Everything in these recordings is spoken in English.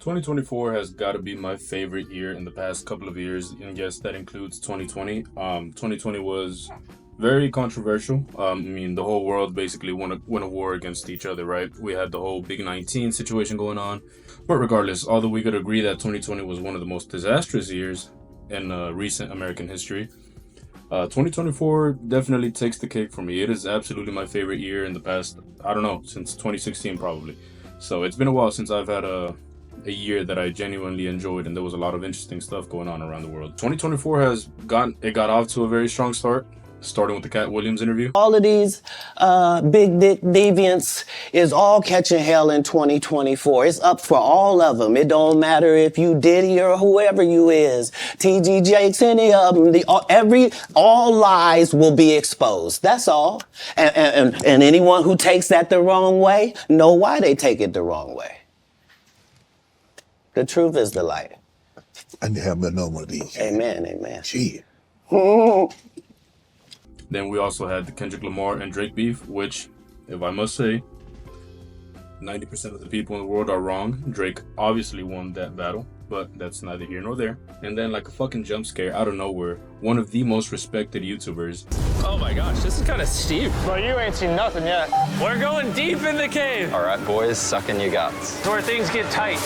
2024 has got to be my favorite year in the past couple of years, and yes, that includes 2020. 2020 was very controversial. I mean, the whole world basically won a war against each other, right? We had the whole Big 19 situation going on. But regardless, although we could agree that 2020 was one of the most disastrous years in recent American history, 2024 definitely takes the cake for me. It is absolutely my favorite year in the past, I don't know, since 2016 probably. So it's been a while since I've had a year that I genuinely enjoyed, and there was a lot of interesting stuff going on around the world. 2024 got off to a very strong start, starting with the Cat Williams interview. All of these big dick deviants is all catching hell in 2024. It's up for all of them. It don't matter if you Diddy or whoever you is, TG Jakes, any of them. All lies will be exposed. That's all. And anyone who takes that the wrong way, know why they take it the wrong way. The truth is the light. I need to have no more of these. Amen, amen. Shit. Then we also had the Kendrick Lamar and Drake beef, which, if I must say, 90% of the people in the world are wrong. Drake obviously won that battle, but that's neither here nor there. And then, like a fucking jump scare out of nowhere, one of the most respected YouTubers. Oh my gosh, this is kind of steep. Well, you ain't seen nothing yet. We're going deep in the cave. All right, boys, suck in your guts. It's where things get tight.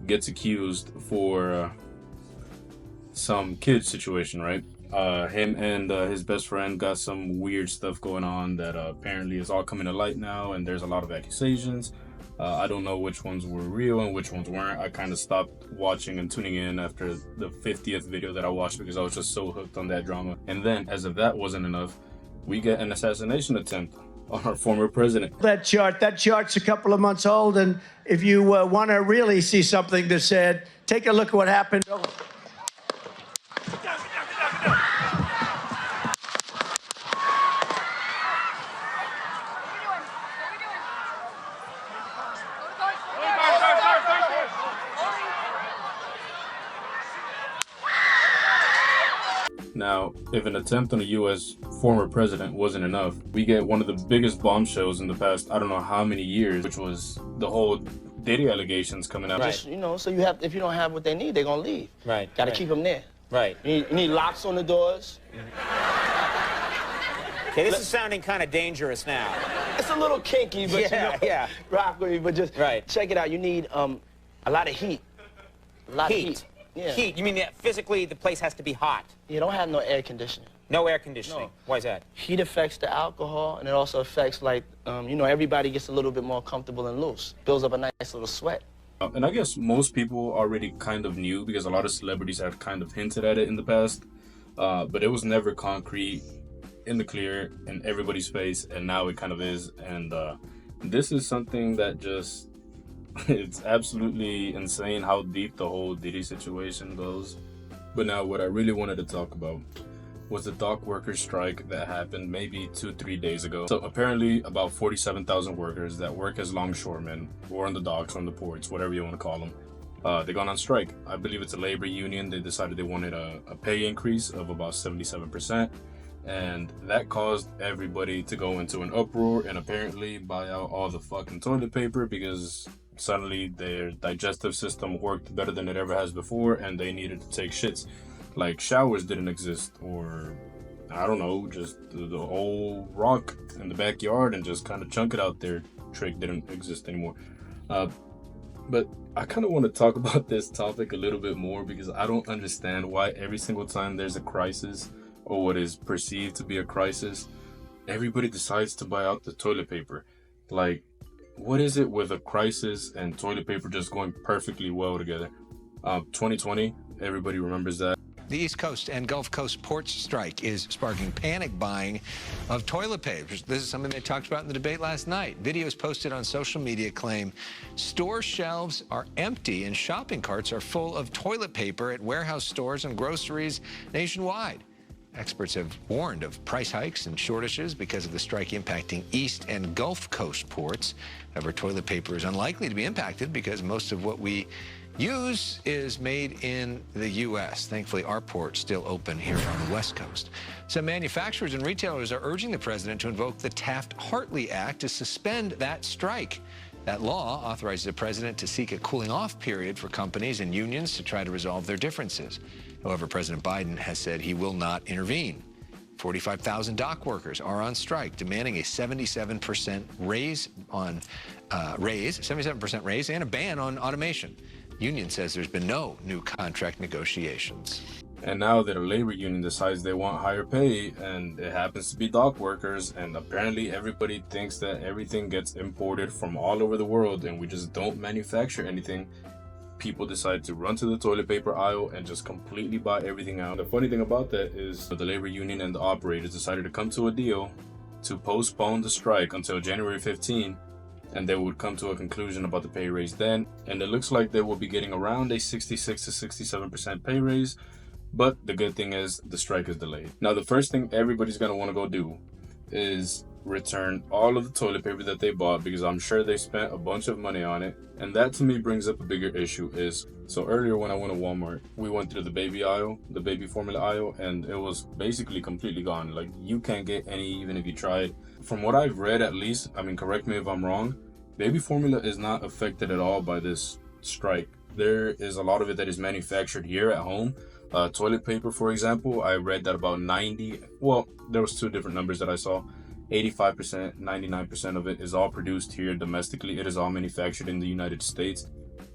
Gets accused for some kid situation, right? Him and his best friend got some weird stuff going on that apparently is all coming to light now, and there's a lot of accusations. I don't know which ones were real and which ones weren't. I kind of stopped watching and tuning in after the 50th video that I watched because I was just so hooked on that drama. And then, as if that wasn't enough, we get an assassination attempt on our former president. That chart's a couple of months old, and if you want to really see something that's said, take a look at what happened. Now, if an attempt on a U.S. former president wasn't enough, we get one of the biggest bombshells in the past, I don't know how many years, which was the whole Diddy allegations coming out. Right. Just, so if you don't have what they need, they're gonna leave. Right. Gotta keep them there. Right. You need locks on the doors. Okay, this is sounding kind of dangerous now. It's a little kinky, but yeah. Rock with me, but just check it out. You need a lot of heat. A lot of heat. Yeah. Heat. You mean that physically the place has to be hot? You don't have no air conditioning. No air conditioning. No. Why is that? Heat affects the alcohol, and it also affects, like, everybody gets a little bit more comfortable and loose. Builds up a nice little sweat. And I guess most people already kind of knew because a lot of celebrities had kind of hinted at it in the past, but it was never concrete, in the clear, in everybody's face, and now it kind of is. And this is something that just, it's absolutely insane how deep the whole Diddy situation goes. But now what I really wanted to talk about was the dock workers strike that happened maybe 2-3 days ago. So apparently about 47,000 workers that work as longshoremen or on the docks, on the ports, whatever you want to call them, they gone on strike. I believe it's a labor union. They decided they wanted a pay increase of about 77%. And that caused everybody to go into an uproar and apparently buy out all the fucking toilet paper because suddenly their digestive system worked better than it ever has before and they needed to take shits. Like showers didn't exist, or I don't know, just the whole rock in the backyard and just kind of chunk it out there trick didn't exist anymore. But I kind of want to talk about this topic a little bit more because I don't understand why every single time there's a crisis or what is perceived to be a crisis, everybody decides to buy out the toilet paper. Like, what is it with a crisis and toilet paper just going perfectly well together? 2020, everybody remembers that. The East Coast and Gulf Coast ports strike is sparking panic buying of toilet paper. This is something they talked about in the debate last night. Videos posted on social media claim store shelves are empty and shopping carts are full of toilet paper at warehouse stores and groceries nationwide. Experts have warned of price hikes and shortages because of the strike impacting East and Gulf Coast ports. However, toilet paper is unlikely to be impacted because most of what we use is made in the U.S. Thankfully, our port's still open here on the West Coast. Some manufacturers and retailers are urging the president to invoke the Taft-Hartley Act to suspend that strike. That law authorizes the president to seek a cooling-off period for companies and unions to try to resolve their differences. However, President Biden has said he will not intervene. 45,000 dock workers are on strike, demanding a 77% raise and a ban on automation. Union says there's been no new contract negotiations. And now that a labor union decides they want higher pay, and it happens to be dock workers, and apparently everybody thinks that everything gets imported from all over the world and we just don't manufacture anything, people decide to run to the toilet paper aisle and just completely buy everything out. The funny thing about that is the labor union and the operators decided to come to a deal to postpone the strike until January 15, and they would come to a conclusion about the pay raise then. And it looks like they will be getting around a 66 to 67% pay raise. But the good thing is the strike is delayed. Now, the first thing everybody's going to want to go do is return all of the toilet paper that they bought, because I'm sure they spent a bunch of money on it. And that to me brings up a bigger issue is, so earlier when I went to Walmart, we went through the baby aisle, the baby formula aisle, and it was basically completely gone. Like, you can't get any even if you tried. From what I've read, at least, I mean, correct me if I'm wrong, baby formula is not affected at all by this strike. There is a lot of it that is manufactured here at home. Toilet paper, for example, I read that about there was two different numbers that I saw. 85%, 99% of it is all produced here domestically. It is all manufactured in the United States.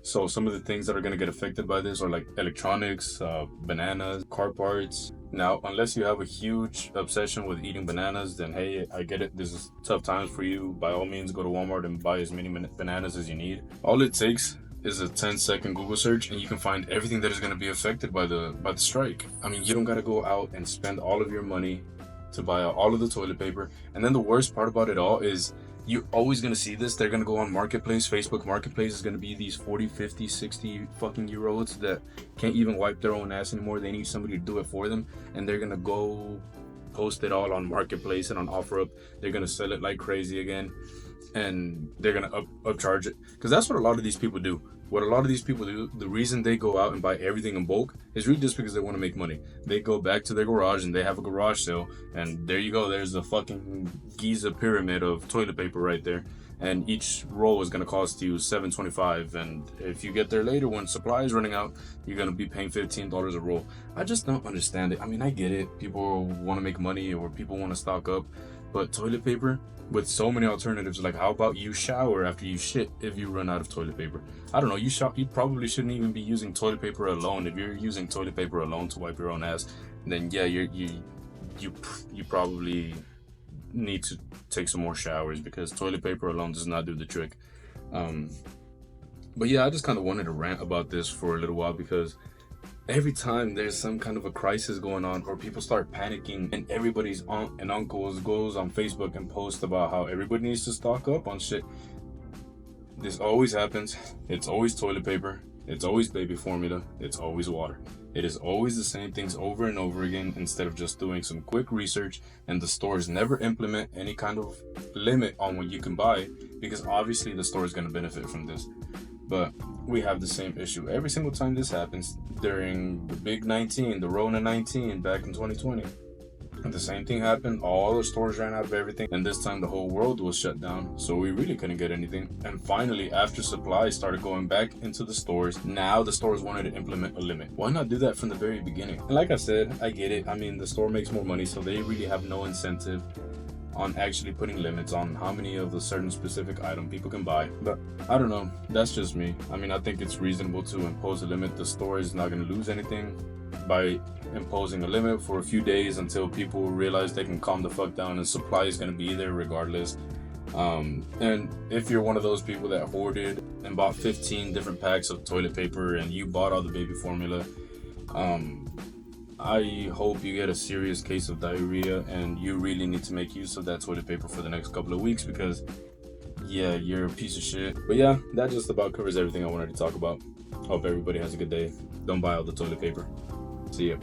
So some of the things that are going to get affected by this are like electronics, bananas, car parts. Now, unless you have a huge obsession with eating bananas, then hey, I get it. This is tough times for you. By all means, go to Walmart and buy as many bananas as you need. All it takes is a 10-second Google search and you can find everything that is going to be affected by the strike. I mean, you don't got to go out and spend all of your money to buy all of the toilet paper. And then the worst part about it all is you're always going to see this. They're going to go on Marketplace. Facebook Marketplace is going to be these 40, 50, 60 fucking year olds that can't even wipe their own ass anymore. They need somebody to do it for them. And they're going to go post it all on Marketplace and on OfferUp. They're going to sell it like crazy again. And they're going to upcharge it. Because that's what a lot of these people do. What a lot of these people do, the reason they go out and buy everything in bulk is really just because they want to make money. They go back to their garage and they have a garage sale, and there you go. There's a fucking Giza pyramid of toilet paper right there, and each roll is going to cost you $7.25. And if you get there later when supply is running out, you're going to be paying $15 a roll. I just don't understand it. I mean, I get it. People want to make money or people want to stock up, but toilet paper, with so many alternatives, like how about you shower after you shit if you run out of toilet paper? I don't know, you probably shouldn't even be using toilet paper alone. If you're using toilet paper alone to wipe your own ass, then yeah, you probably need to take some more showers, because toilet paper alone does not do the trick. But yeah, I just kind of wanted to rant about this for a little while, because every time there's some kind of a crisis going on or people start panicking and everybody's aunt and uncles goes on Facebook and posts about how everybody needs to stock up on shit, this always happens. It's always toilet paper, it's always baby formula, it's always water. It is always the same things over and over again, instead of just doing some quick research. And the stores never implement any kind of limit on what you can buy, because obviously the store is going to benefit from this. But we have the same issue every single time this happens. During the big 19, the Rona 19 back in 2020, and the same thing happened. All the stores ran out of everything, and this time the whole world was shut down, so we really couldn't get anything. And finally, after supplies started going back into the stores, now the stores wanted to implement a limit. Why not do that from the very beginning? And like I said, I get it. I mean, the store makes more money, so they really have no incentive on actually putting limits on how many of a certain specific item people can buy. But I don't know, that's just me. I mean, I think it's reasonable to impose a limit. The store is not going to lose anything by imposing a limit for a few days until people realize they can calm the fuck down, and supply is going to be there regardless. And if you're one of those people that hoarded and bought 15 different packs of toilet paper and you bought all the baby formula, I hope you get a serious case of diarrhea and you really need to make use of that toilet paper for the next couple of weeks, because yeah, you're a piece of shit. But yeah, that just about covers everything I wanted to talk about. Hope everybody has a good day. Don't buy all the toilet paper. See ya.